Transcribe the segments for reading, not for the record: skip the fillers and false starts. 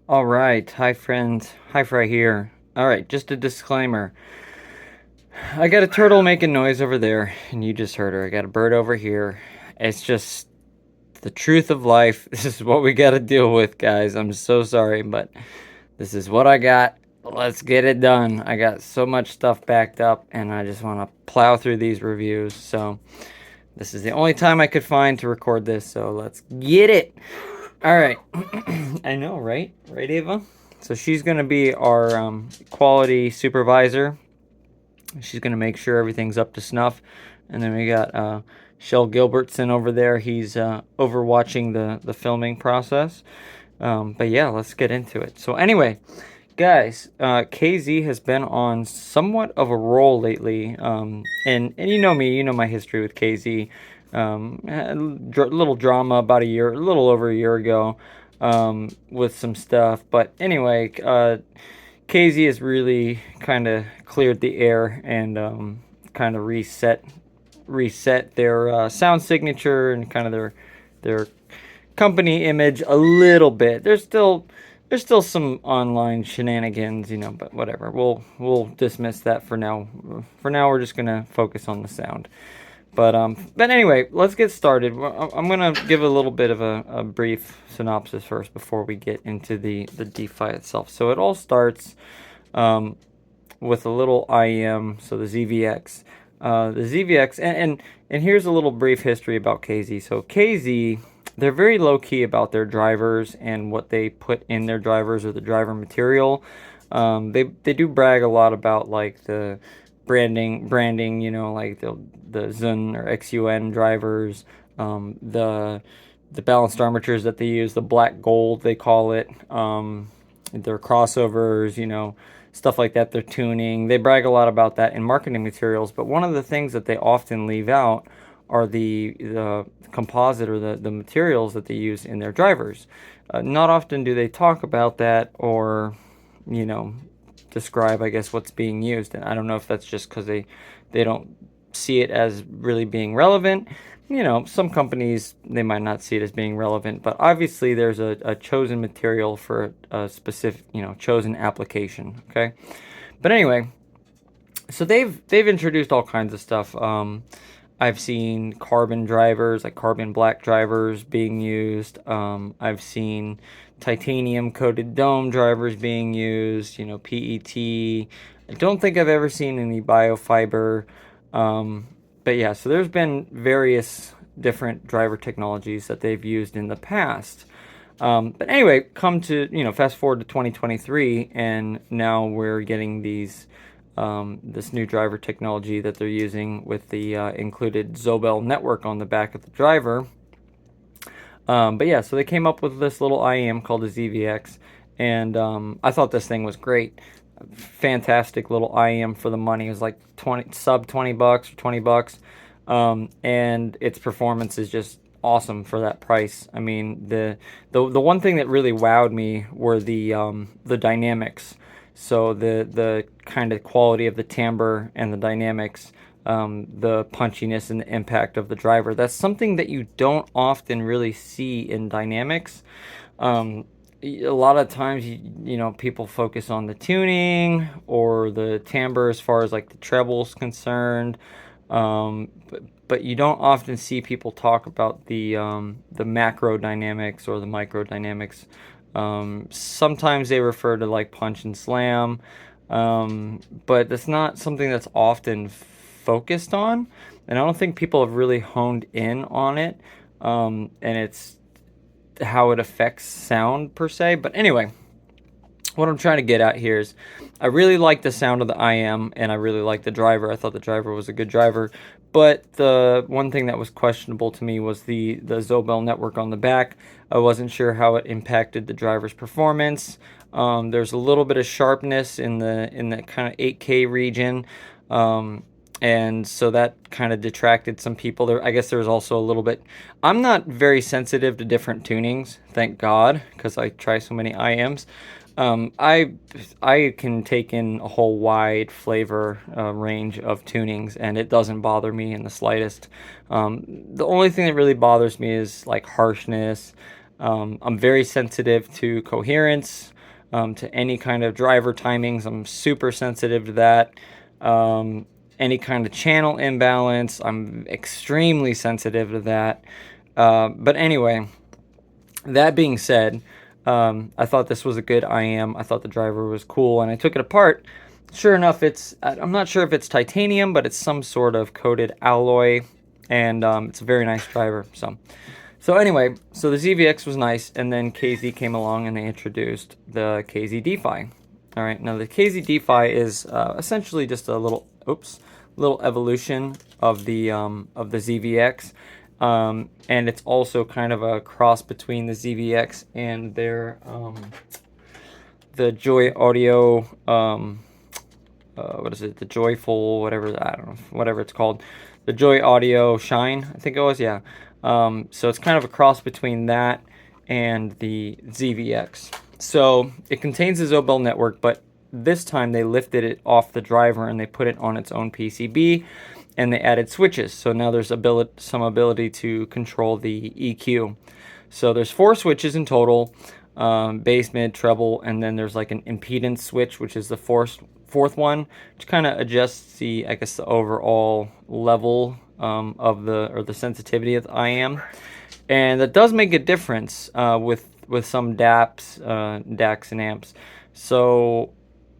All right, hi friends, Hi-Fri here. All right, just a disclaimer. I got a turtle making noise over there, and you just heard her. I got a bird over here. It's just the truth of life. This is what we got to deal with, guys. I'm so sorry, but this is what I got. Let's get it done. I got so much stuff backed up, and I just want to plow through these reviews. So, this is the only time I could find to record this, so let's get it. All right. I know, right? Right, Ava? So she's going to be our quality supervisor. She's going to make sure everything's up to snuff. And then we got Shell Gilbertson over there. He's overwatching the filming process. But yeah, let's get into it. So anyway, guys, KZ has been on somewhat of a roll lately. And you know me, you know my history with KZ. Had a little drama about a little over a year ago, with some stuff. But anyway, KZ has really kind of cleared the air and kind of reset their sound signature and kind of their company image a little bit. There's still some online shenanigans, but whatever. We'll dismiss that for now. For now, we're just gonna focus on the sound. But anyway, let's get started. I'm gonna give a little bit of a brief synopsis first before we get into the DeFi itself. So it all starts um, with a little IEM, so the ZVX. The ZVX, and here's a little brief history about KZ. So KZ, they're very low key about their drivers and what they put in their drivers or the driver material. They do brag a lot about like the branding, like the Zun or XUN drivers, the balanced armatures that they use, the black gold they call it, their crossovers, stuff like that, their tuning. They brag a lot about that in marketing materials, but one of the things that they often leave out are the composite or the materials that they use in their drivers. Not often do they talk about that or, you know, describe, I guess, what's being used. And I don't know if that's just because they don't see it as really being relevant. Some companies, they might not see it as being relevant, but obviously there's a chosen material for a specific, chosen application. Okay. But anyway, so they've introduced all kinds of stuff. I've seen carbon drivers, like carbon black drivers being used. I've seen titanium coated dome drivers being used, PET. I don't think I've ever seen any biofiber. But yeah, so there's been various different driver technologies that they've used in the past. But anyway, fast forward to 2023, and now we're getting this new driver technology that they're using with the included Zobel network on the back of the driver. But yeah, so they came up with this little IEM called a ZVX, and I thought this thing was great. Fantastic little IEM for the money. It was like 20 bucks or $20. And its performance is just awesome for that price. I mean, the one thing that really wowed me were the dynamics. So the kind of quality of the timbre and the dynamics, the punchiness and the impact of the driver. That's something that you don't often really see in dynamics. A lot of times, people focus on the tuning or the timbre as far as like the treble's concerned. But you don't often see people talk about the macro dynamics or the micro dynamics. Sometimes they refer to like punch and slam, but that's not something that's often focused on, and I don't think people have really honed in on it. And it's how it affects sound per se. But anyway, what I'm trying to get at here is I really like the sound of the IM and I really like the driver. I thought the driver was a good driver. But the one thing that was questionable to me was the Zobel network on the back. I wasn't sure how it impacted the driver's performance. There's a little bit of sharpness in the kind of 8K region. And so that kind of detracted some people there. I guess there was also a little bit. I'm not very sensitive to different tunings, thank God, because I try so many IMs. I can take in a whole wide flavor range of tunings, and it doesn't bother me in the slightest. The only thing that really bothers me is like harshness. I'm very sensitive to coherence. to any kind of driver timings. I'm super sensitive to that. Any kind of channel imbalance, I'm extremely sensitive to that. But anyway, that being said, I thought this was a good IM. I thought the driver was cool, and I took it apart. Sure enough, I'm not sure if it's titanium, but it's some sort of coated alloy, and it's a very nice driver. So anyway, so the ZVX was nice, and then KZ came along and they introduced the KZ DeFi. All right, now the KZ DeFi is essentially just a little evolution of the ZVX. And it's also kind of a cross between the ZVX and their the Joy Audio, what is it, the Joyful, whatever, I don't know, whatever it's called, the Joy Audio Shine, I think it was, yeah. So it's kind of a cross between that and the ZVX. So it contains the Zobel network, but this time they lifted it off the driver and they put it on its own PCB, and they added switches. So now there's some ability to control the EQ. So there's 4 switches in total, bass, mid, treble, and then there's like an impedance switch, which is the fourth one, which kind of adjusts the, I guess, the overall level of the sensitivity of the IM. And that does make a difference with some DAPs, DACs and amps. So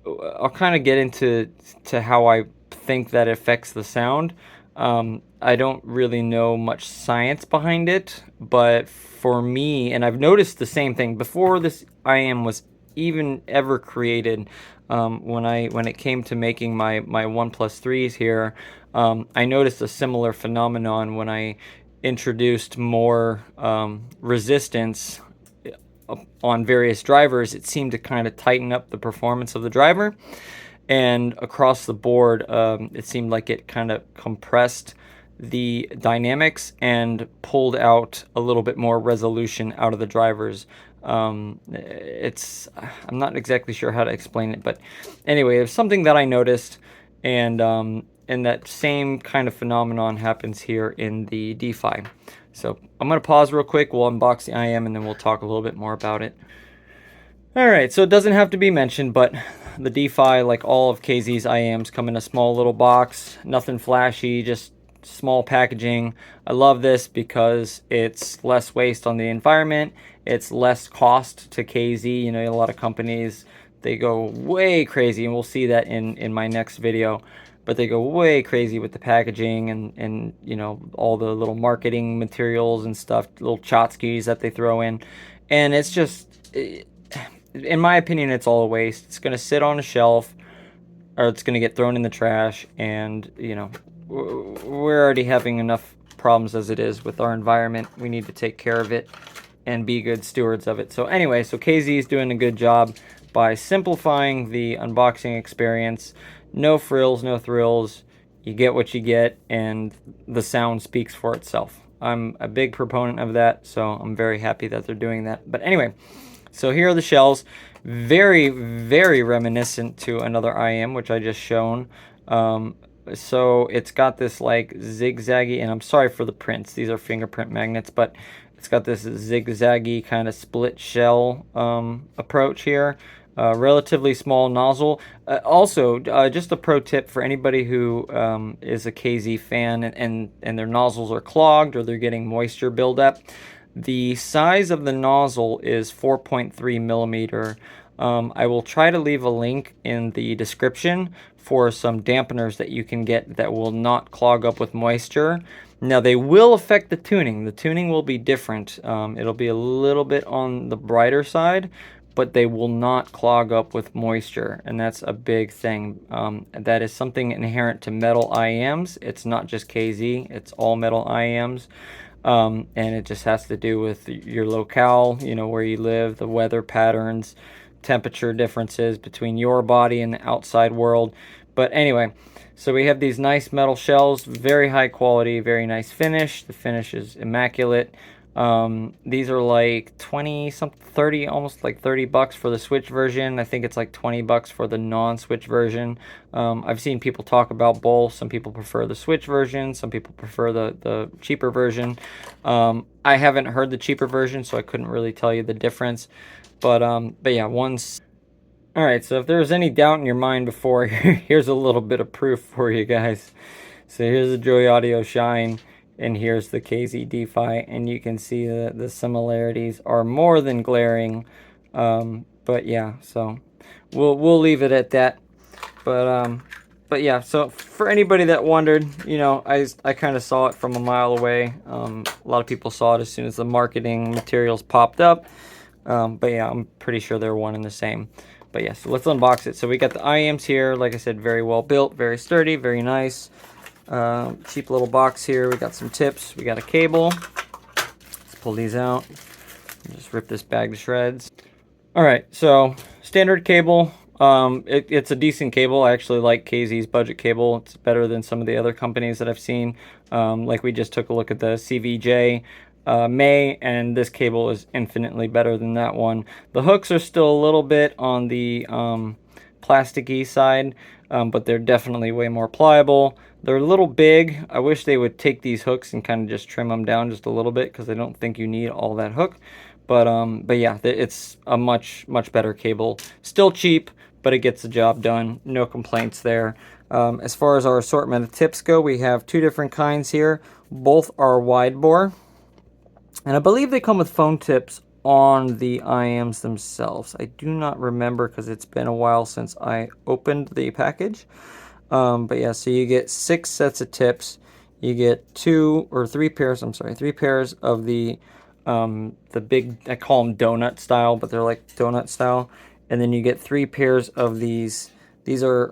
I'll kind of get into how I think that affects the sound. I don't really know much science behind it, but for me, and I've noticed the same thing before this IM was even ever created. When it came to making my OnePlus 3s here, I noticed a similar phenomenon when I introduced more resistance on various drivers. It seemed to kind of tighten up the performance of the driver, and across the board, it seemed like it kind of compressed the dynamics and pulled out a little bit more resolution out of the drivers. I'm not exactly sure how to explain it, but anyway, it's something that I noticed, and that same kind of phenomenon happens here in the DeFi. So I'm going to pause real quick, we'll unbox the IM, and then we'll talk a little bit more about it. Alright, so it doesn't have to be mentioned, but the DeFi, like all of KZ's IMs, come in a small little box, nothing flashy, just small packaging. I love this because it's less waste on the environment, it's less cost to KZ. You know, a lot of companies, they go way crazy, and we'll see that in my next video, but they go way crazy with the packaging and you know, all the little marketing materials and stuff, little tchotchkes that they throw in, and it's just, in my opinion, it's all a waste. It's going to sit on a shelf, or it's going to get thrown in the trash, and you know, we're already having enough problems as it is with our environment. We need to take care of it and be good stewards of it. So anyway, so KZ is doing a good job by simplifying the unboxing experience. No frills, no thrills. You get what you get, and the sound speaks for itself. I'm a big proponent of that, so I'm very happy that they're doing that. But anyway, so here are the shells. Very, very reminiscent to another IM, which I just shown. So it's got this like zigzaggy, and I'm sorry for the prints, these are fingerprint magnets, but it's got this zigzaggy kind of split shell approach here. Relatively small nozzle. Also, just a pro tip for anybody who is a KZ fan and their nozzles are clogged or they're getting moisture buildup. The size of the nozzle is 4.3 millimeter. I will try to leave a link in the description for some dampeners that you can get that will not clog up with moisture. Now, they will affect the tuning. The tuning will be different. It'll be a little bit on the brighter side, but they will not clog up with moisture, and that's a big thing. That is something inherent to metal IMs. It's not just KZ, it's all metal IMs. And it just has to do with your locale, you know, where you live, the weather patterns, temperature differences between your body and the outside world. But anyway, so we have these nice metal shells, very high quality, very nice finish. The finish is immaculate. These are like 20 something, 30, almost like $30 for the Switch version. I think it's like $20 for the non-Switch version. I've seen people talk about both. Some people prefer the Switch version, some people prefer the cheaper version. I haven't heard the cheaper version, so I couldn't really tell you the difference. But yeah, All right, so if there was any doubt in your mind before, here's a little bit of proof for you guys. So here's the Joy Audio Shine, and here's the KZ DeFi, and you can see that the similarities are more than glaring. But yeah, so we'll leave it at that. But yeah, so for anybody that wondered, you know, I kind of saw it from a mile away. A lot of people saw it as soon as the marketing materials popped up. But yeah, I'm pretty sure they're one and the same. But yeah, so let's unbox it. So we got the IEMs here. Like I said, very well built, very sturdy, very nice. Cheap little box here. We got some tips. We got a cable. Let's pull these out. Just rip this bag to shreds. All right, so standard cable. It's a decent cable. I actually like KZ's budget cable. It's better than some of the other companies that I've seen. Like we just took a look at the CVJ May, and this cable is infinitely better than that one. The hooks are still a little bit on the plasticky side, but they're definitely way more pliable. They're a little big. I wish they would take these hooks and kind of just trim them down just a little bit, because I don't think you need all that hook. But yeah, it's a much better cable. Still cheap, but it gets the job done. No complaints there. As far as our assortment of tips go, we have two different kinds here. Both are wide bore, and I believe they come with phone tips on the IAMs themselves. I do not remember because it's been a while since I opened the package. But yeah, so you get 6 sets of tips. You get 2 or 3 pairs. I'm sorry, 3 pairs of the big. I call them donut style, but they're like donut style. And then you get 3 pairs of these. These are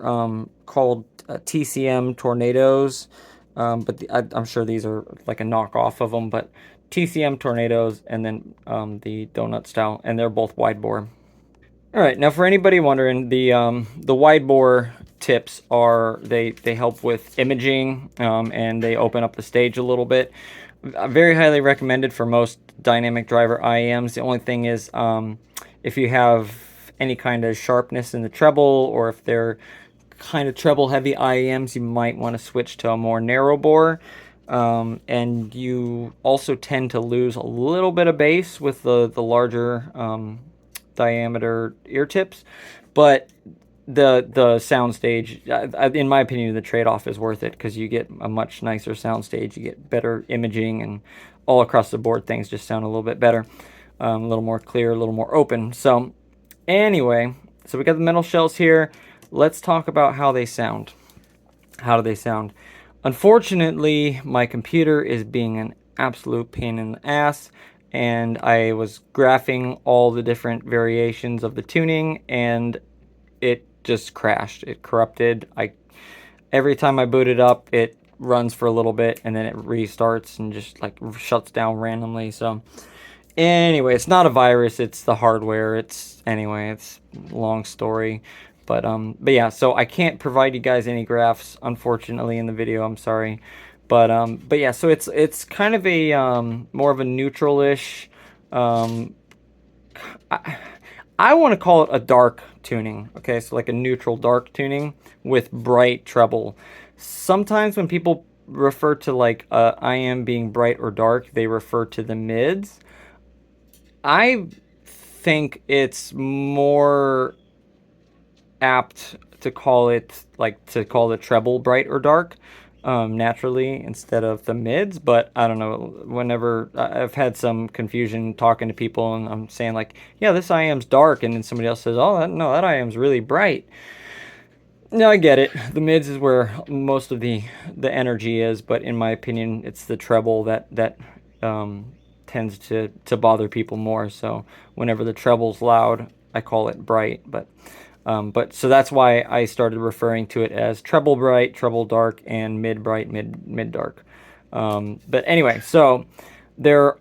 called TCM tornadoes. I'm sure these are like a knockoff of them, but TCM tornadoes, and then the donut style, and they're both wide bore. All right, now for anybody wondering, the wide bore tips are they help with imaging, and they open up the stage a little bit. Very highly recommended for most dynamic driver IEMs. The only thing is, if you have any kind of sharpness in the treble, or if they're kind of treble heavy IEMs, you might want to switch to a more narrow bore. And you also tend to lose a little bit of bass with the larger diameter ear tips, but the sound stage, in my opinion, the trade-off is worth it, because you get a much nicer sound stage. You get better imaging, and all across the board things just sound a little bit better, a little more clear, a little more open. So anyway, so we got the metal shells here. Let's talk about how they sound. How do they sound? Unfortunately, my computer is being an absolute pain in the ass, and I was graphing all the different variations of the tuning, and it just crashed. It corrupted. Every time I boot it up, it runs for a little bit, and then it restarts and just like shuts down randomly. So anyway, it's not a virus, it's the hardware. It's a long story. But yeah, so I can't provide you guys any graphs, unfortunately, in the video. I'm sorry. But yeah, so it's kind of a more of a neutral-ish, I want to call it a dark tuning. Okay, so like a neutral dark tuning with bright treble. Sometimes when people refer to like IM being bright or dark, they refer to the mids. I think it's more apt to call the treble bright or dark, naturally, instead of the mids. But I don't know, whenever I've had some confusion talking to people, and I'm saying like, yeah, this IM's dark, and then somebody else says, oh, no, that IM's really bright. No, I get it. The mids is where most of the energy is, but in my opinion, it's the treble that tends to bother people more. So whenever the treble's loud, I call it bright. But so that's why I started referring to it as treble bright, treble dark, and mid bright, mid dark. But anyway, so they're,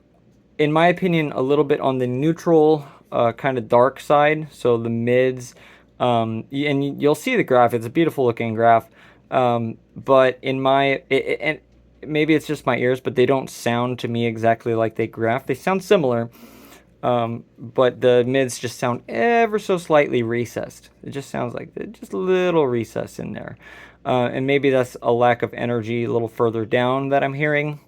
in my opinion, a little bit on the neutral, kind of dark side. So the mids, and you'll see the graph. It's a beautiful looking graph. But and maybe it's just my ears, but they don't sound to me exactly like they graph. They sound similar. But the mids just sound ever so slightly recessed. It just sounds like just a little recess in there. And maybe that's a lack of energy a little further down that I'm hearing.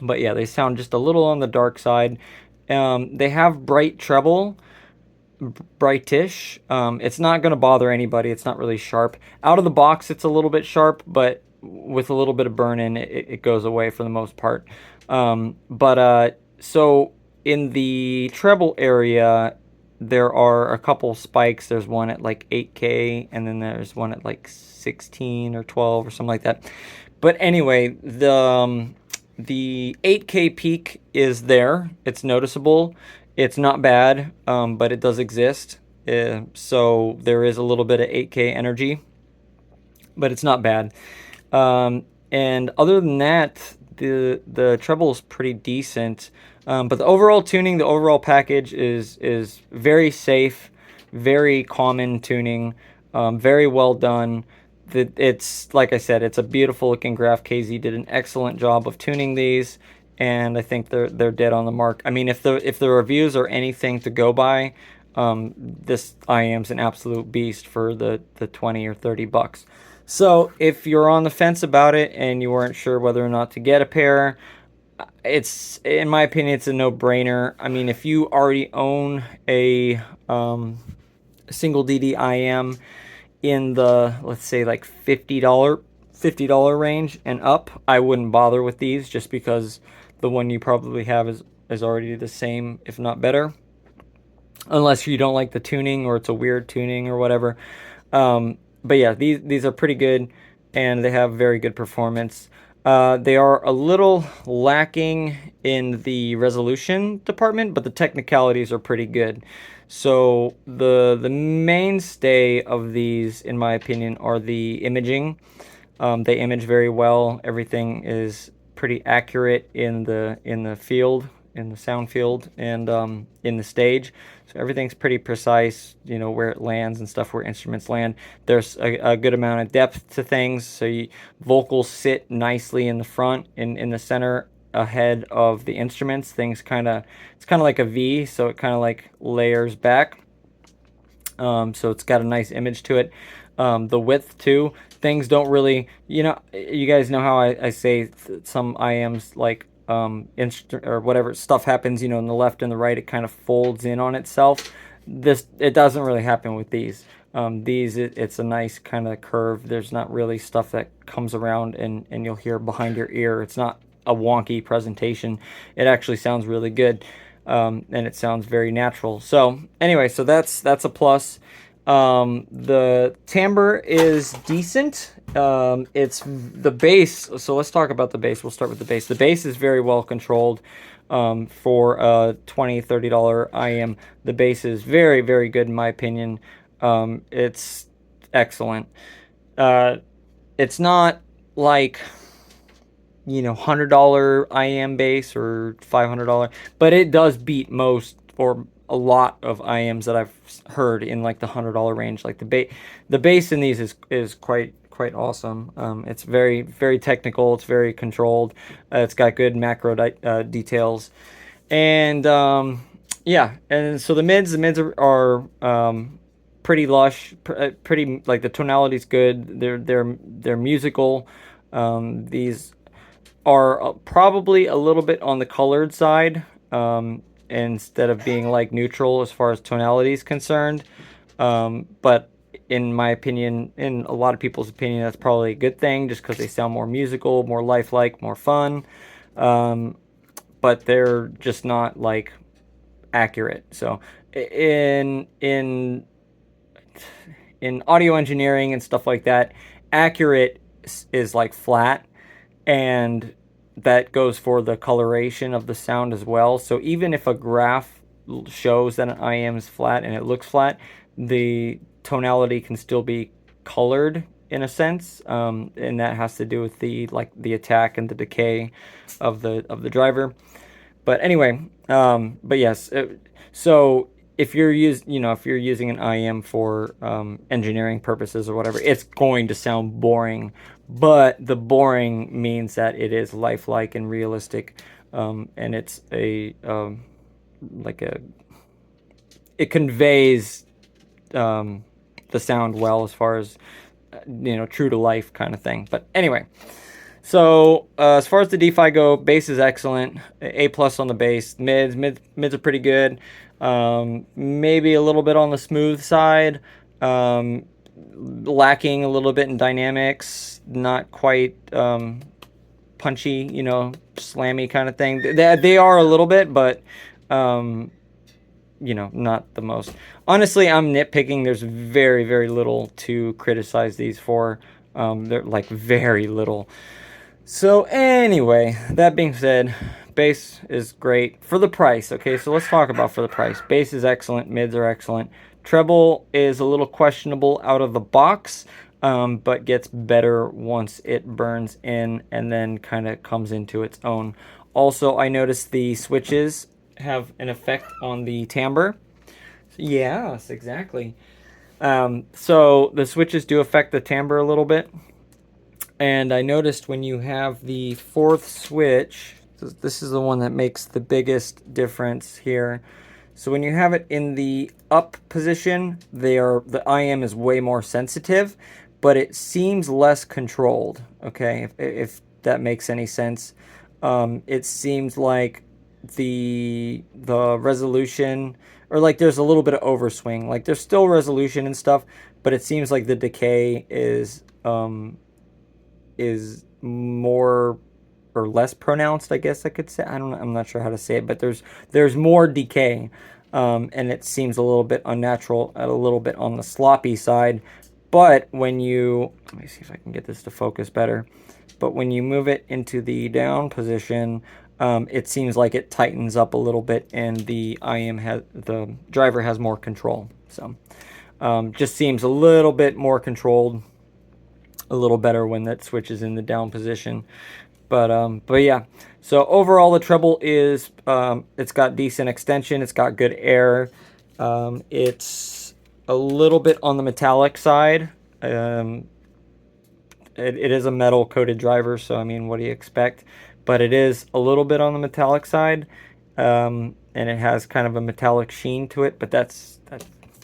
But yeah, they sound just a little on the dark side. They have bright treble, brightish. It's not going to bother anybody. It's not really sharp. Out of the box, it's a little bit sharp, but with a little bit of burn in, it goes away for the most part. So in the treble area, there are a couple spikes. There's one at like 8K, and then there's one at like 16 or 12 or something like that. But anyway, the 8K peak is there. It's noticeable. It's not bad, but it does exist. So there is a little bit of 8K energy, but it's not bad. And other than that, the treble is pretty decent. But the overall tuning, the overall package is very safe, very common tuning, very well done. It's like I said, it's a beautiful looking graph. KZ did an excellent job of tuning these, and I think they're dead on the mark. I mean, if the reviews are anything to go by, this IM's an absolute beast for the 20 or 30 bucks. So if you're on the fence about it and you weren't sure whether or not to get a pair, it's, in my opinion, it's a no-brainer. I mean, if you already own a single DD IM in the, let's say, like $50 range and up, I wouldn't bother with these, just because the one you probably have is already the same, if not better, unless you don't like the tuning or it's a weird tuning or whatever. But yeah, these are pretty good, and they have very good performance. They are a little lacking in the resolution department, but the technicalities are pretty good. So the mainstay of these, in my opinion, are the imaging. They image very well. Everything is pretty accurate in the field, in the sound field, and in the stage. So everything's pretty precise, you know, where it lands and stuff, where instruments land. There's a good amount of depth to things, so vocals sit nicely in the front, in the center, ahead of the instruments. It's kind of like a V, so it kind of like layers back. So it's got a nice image to it. The width too. Things don't really, you know, you guys know how I say some IMs, like or whatever stuff happens, you know, in the left and the right, it kind of folds in on itself. It doesn't really happen with these. It's a nice kind of curve. There's not really stuff that comes around and you'll hear behind your ear. It's not a wonky presentation. It actually sounds really good, and it sounds very natural. So anyway, so that's a plus. The timbre is decent. It's the bass. So let's talk about the bass. We'll start with the bass. The bass is very well controlled. For a $20, $30 IM, the bass is very, very good in my opinion. It's excellent. It's not like, you know, $100 IM bass or $500, but it does beat most or a lot of IMs that I've heard in like the $100 range. Like the bass in these is quite awesome. It's very, very technical. It's very controlled. It's got good macro details, and yeah. And so the mids are pretty lush, pretty, like, the tonality's good. They're musical. These are probably a little bit on the colored side, instead of being like neutral as far as tonality is concerned. But in my opinion, in a lot of people's opinion, that's probably a good thing, just because they sound more musical, more lifelike, more fun. But they're just not like accurate. So in audio engineering and stuff like that, accurate is like flat, and that goes for the coloration of the sound as well. So even if a graph shows that an IM is flat and it looks flat, the tonality can still be colored in a sense, and that has to do with the attack and the decay of the driver. But anyway, but yes, so if you're using an IM for engineering purposes or whatever, it's going to sound boring, but the boring means that it is lifelike and realistic, and it's it conveys the sound well, as far as true to life kind of thing. But anyway, so as far as the DeFi go, bass is excellent. A plus on the bass. Mids are pretty good. Maybe a little bit on the smooth side, lacking a little bit in dynamics, not quite punchy, slammy kind of thing. They are a little bit, but um, not the most. Honestly, I'm nitpicking. There's very, very little to criticize these for. They're like very little. So anyway, that being said, bass is great for the price. Okay, so let's talk about for the price. Bass is excellent. Mids are excellent. Treble is a little questionable out of the box, but gets better once it burns in and then kind of comes into its own. Also, I noticed the switches have an effect on the timbre. Yes, exactly. So the switches do affect the timbre a little bit. And I noticed when you have the fourth switch, this is the one that makes the biggest difference here. So when you have it in the up position, the IM is way more sensitive, but it seems less controlled. Okay, if that makes any sense. It seems like the resolution, or like there's a little bit of overswing. Like there's still resolution and stuff, but it seems like the decay is more or less pronounced, I guess I could say. I don't know, I'm not sure how to say it, but there's more decay, and it seems a little bit unnatural, a little bit on the sloppy side. But when you, let me see if I can get this to focus better. But when you move it into the down position, it seems like it tightens up a little bit, and the driver has more control. So just seems a little bit more controlled, a little better when that switch is in the down position. But yeah. So overall, the treble is it's got decent extension. It's got good air. It's a little bit on the metallic side. It is a metal coated driver, so I mean, what do you expect? But it is a little bit on the metallic side, and it has kind of a metallic sheen to it. But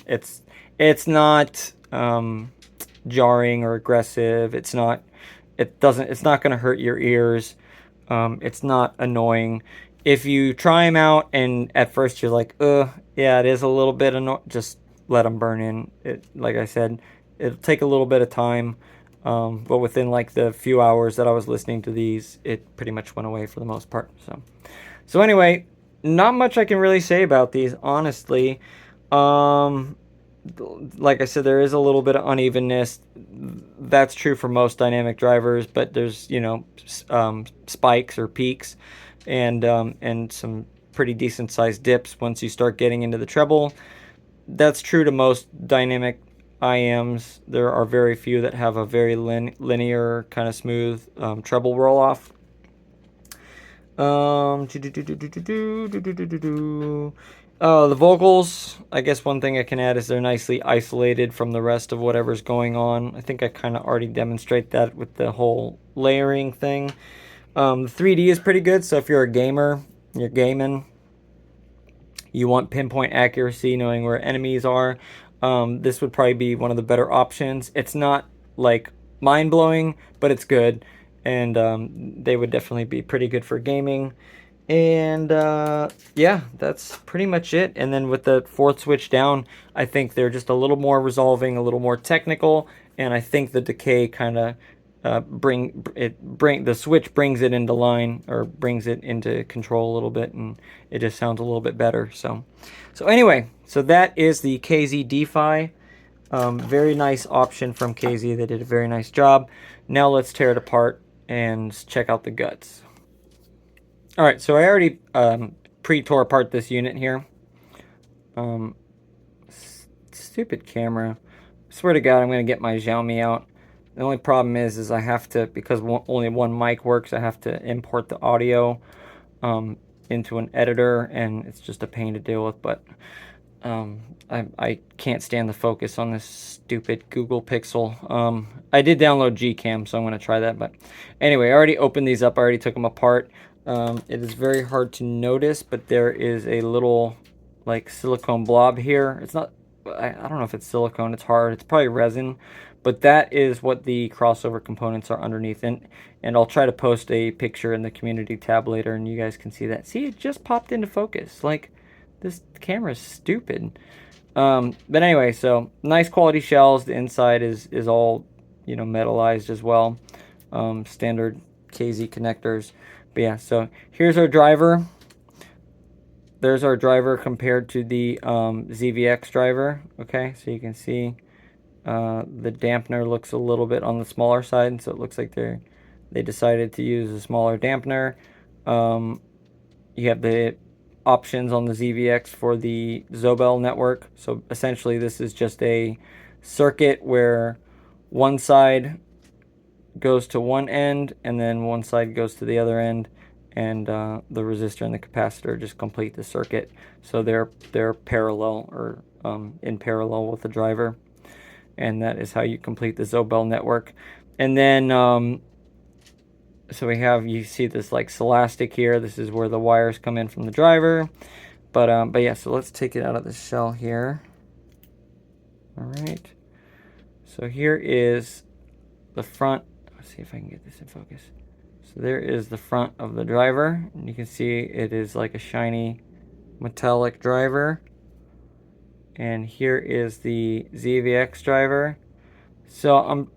it's not jarring or aggressive. It's not going to hurt your ears. It's not annoying. If you try them out and at first you're like, yeah, it is a little bit annoying, just let them burn in. Like I said, it'll take a little bit of time. But within like the few hours that I was listening to these, it pretty much went away for the most part. So anyway, not much I can really say about these, honestly. Like I said, there is a little bit of unevenness. That's true for most dynamic drivers, but there's spikes or peaks, and some pretty decent sized dips once you start getting into the treble. That's true to most dynamic IMs. There are very few that have a very linear, kind of smooth treble roll off. Oh, the vocals, I guess one thing I can add is they're nicely isolated from the rest of whatever's going on. I think I kind of already demonstrate that with the whole layering thing. The 3D is pretty good, so if you're a gamer, you're gaming, you want pinpoint accuracy, knowing where enemies are, this would probably be one of the better options. It's not like mind-blowing, but it's good, and they would definitely be pretty good for gaming. And yeah, that's pretty much it. And then with the fourth switch down, I think they're just a little more resolving, a little more technical, and I think the decay kind of the switch brings it into line, or brings it into control a little bit, and it just sounds a little bit better. So anyway, so that is the KZ DeFi. Very nice option from KZ. They did a very nice job. Now let's tear it apart and check out the guts. All right, so I already pre-tore apart this unit here. Stupid camera. I swear to God, I'm going to get my Xiaomi out. The only problem is I have to, because only one mic works, I have to import the audio into an editor, and it's just a pain to deal with. But I can't stand the focus on this stupid Google Pixel. I did download Gcam, so I'm going to try that. But anyway, I already opened these up. I already took them apart. It is very hard to notice, but there is a little like silicone blob here. It's not, I don't know if it's silicone. It's hard. It's probably resin. But that is what the crossover components are underneath. And I'll try to post a picture in the community tab later, and you guys can see that. See, it just popped into focus. Like, This camera's stupid. But anyway, so nice quality shells. The inside is all, you know, metallized as well. Standard KZ connectors. But yeah, so here's our driver. There's our driver compared to the ZVX driver. Okay, so you can see the dampener looks a little bit on the smaller side, so it looks like they decided to use a smaller dampener. You have the options on the ZVX for the Zobel network. So essentially this is just a circuit where one side goes to one end and then one side goes to the other end, and the resistor and the capacitor just complete the circuit. So they're parallel, or in parallel with the driver, and that is how you complete the Zobel network. And then so we have, you see this like Celastic here. This is where the wires come in from the driver. But yeah, so let's take it out of the shell here. All right. So here is the front. Let's see if I can get this in focus. So there is the front of the driver, and you can see it is like a shiny metallic driver. And here is the ZVX driver. So I'm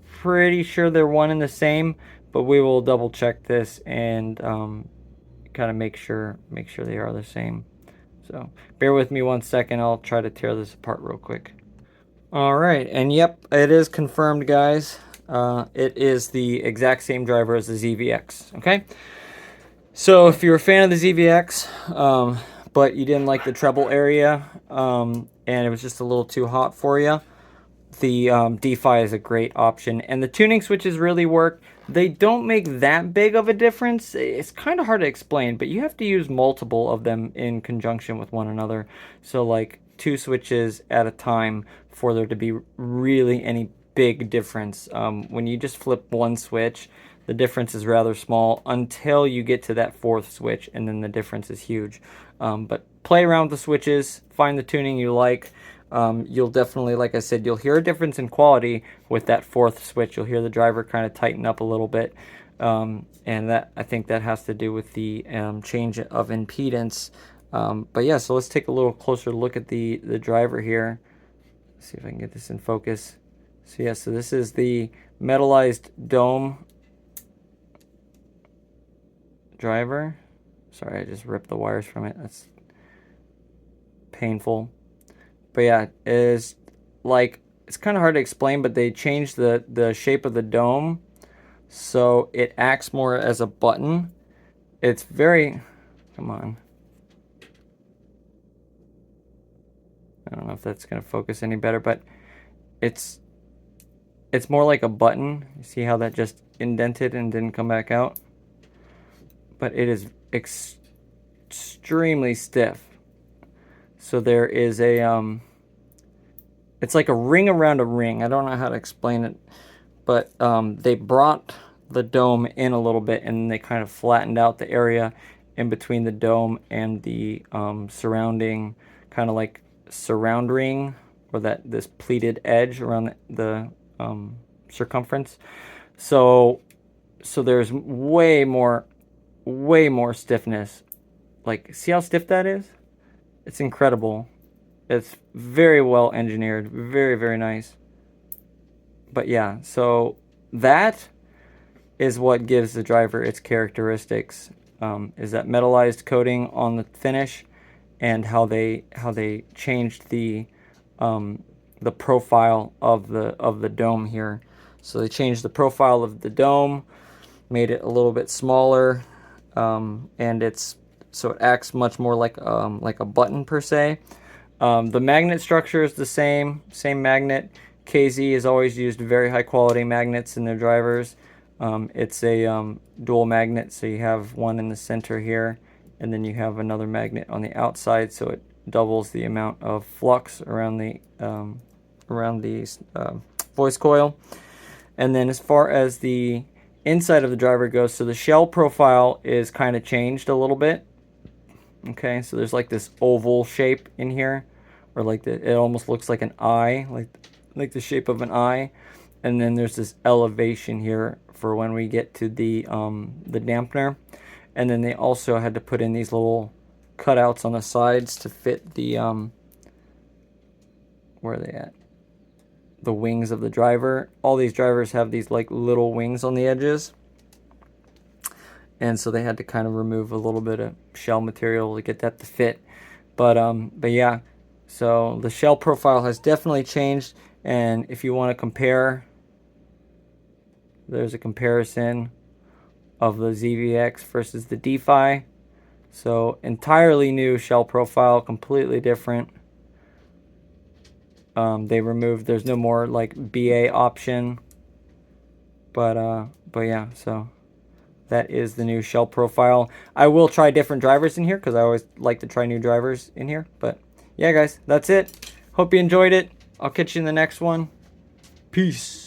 pretty sure they're one and the same, but we will double check this and kind of make sure they are the same. So bear with me 1 second. I'll try to tear this apart real quick. All right, and yep, it is confirmed, guys. It is the exact same driver as the ZVX. Okay, so if you're a fan of the ZVX, but you didn't like the treble area, and it was just a little too hot for you, the DeFi is a great option, and the tuning switches really work. They don't make that big of a difference. It's kind of hard to explain, but you have to use multiple of them in conjunction with one another. So like 2 switches at a time for there to be really any big difference. When you just flip one switch, the difference is rather small until you get to that 4th switch, and then the difference is huge. But play around with the switches, find the tuning you like. You'll definitely, like I said, you'll hear a difference in quality with that 4th switch. You'll hear the driver kind of tighten up a little bit, and that, I think that has to do with the change of impedance. But yeah, so let's take a little closer look at the driver here. Let's see if I can get this in focus. So yeah, so this is the metallized dome driver. Sorry, I just ripped the wires from it. That's painful. But yeah, it is like, it's kind of hard to explain, but they changed the shape of the dome so it acts more as a button. It's very, come on. I don't know if that's going to focus any better, but it's more like a button. You see how that just indented and didn't come back out? But it is extremely stiff. So there is a it's like a ring around a ring. I don't know how to explain it, but they brought the dome in a little bit, and they kind of flattened out the area in between the dome and the surrounding, kind of like surround ring, or this pleated edge around the circumference. So there's way more stiffness. Like, see how stiff that is? It's incredible. It's very well engineered, very, very nice. But yeah, so that is what gives the driver its characteristics, is that metallized coating on the finish, and how they changed the profile of the dome here. So they changed the profile of the dome, made it a little bit smaller, and so it acts much more like a button per se. The magnet structure is the same magnet. KZ has always used very high quality magnets in their drivers. It's a dual magnet, so you have one in the center here, and then you have another magnet on the outside, so it doubles the amount of flux around the voice coil. And then as far as the inside of the driver goes, so the shell profile is kind of changed a little bit. Okay, so there's like this oval shape in here, or like it almost looks like an eye, like the shape of an eye. And then there's this elevation here for when we get to the dampener. And then they also had to put in these little cutouts on the sides to fit the where are they at? The wings of the driver. All these drivers have these like little wings on the edges, and so they had to kind of remove a little bit of shell material to get that to fit. But yeah, so the shell profile has definitely changed, and if you want to compare, there's a comparison of the ZVX versus the DeFi. So entirely new shell profile, completely different. They removed, there's no more like BA option, but yeah, so that is the new shell profile. I will try different drivers in here because I always like to try new drivers in here. But yeah, guys, that's it. Hope you enjoyed it. I'll catch you in the next one. Peace.